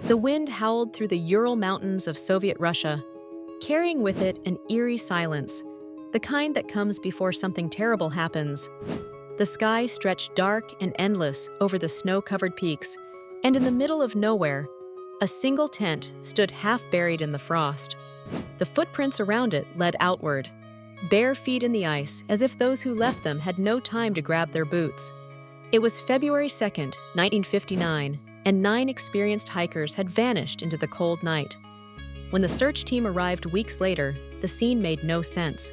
The wind howled through the Ural Mountains of Soviet Russia, carrying with it an eerie silence, the kind that comes before something terrible happens. The sky stretched dark and endless over the snow-covered peaks, and in the middle of nowhere, a single tent stood half buried in the frost. The footprints around it led outward, bare feet in the ice, as if those who left them had no time to grab their boots. It was February 2nd, 1959, and 9 experienced hikers had vanished into the cold night. When the search team arrived weeks later, the scene made no sense.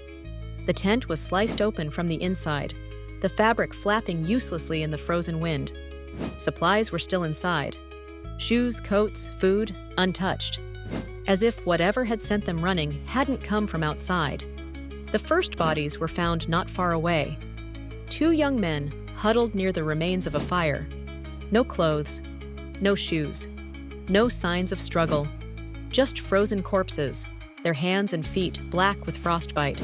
The tent was sliced open from the inside, the fabric flapping uselessly in the frozen wind. Supplies were still inside. Shoes, coats, food, untouched. As if whatever had sent them running hadn't come from outside. The first bodies were found not far away. 2 young men huddled near the remains of a fire. No clothes, no shoes, no signs of struggle. Just frozen corpses, their hands and feet black with frostbite.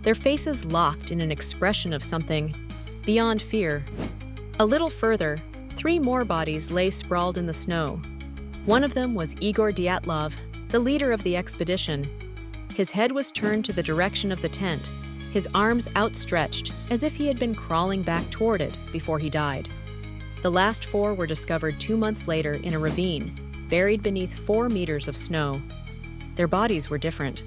Their faces locked in an expression of something beyond fear. A little further, 3 more bodies lay sprawled in the snow. One of them was Igor Dyatlov, the leader of the expedition. His head was turned to the direction of the tent, his arms outstretched as if he had been crawling back toward it before he died. The last 4 were discovered 2 months later in a ravine, buried beneath 4 meters of snow. Their bodies were different.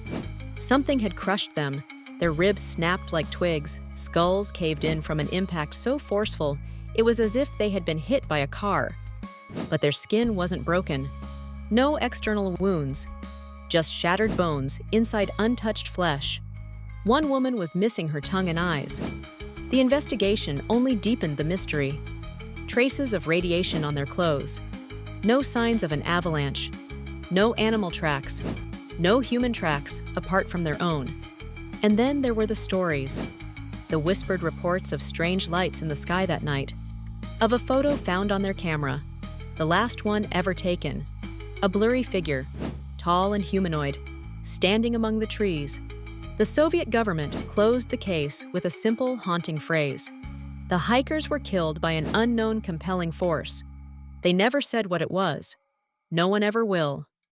Something had crushed them. Their ribs snapped like twigs, skulls caved in from an impact so forceful it was as if they had been hit by a car. But their skin wasn't broken. No external wounds, just shattered bones inside untouched flesh. One woman was missing her tongue and eyes. The investigation only deepened the mystery. Traces of radiation on their clothes. No signs of an avalanche. No animal tracks. No human tracks apart from their own. And then there were the stories. The whispered reports of strange lights in the sky that night. Of a photo found on their camera, the last one ever taken. A blurry figure, tall and humanoid, standing among the trees. The Soviet government closed the case with a simple, haunting phrase. The hikers were killed by an unknown compelling force. They never said what it was. No one ever will.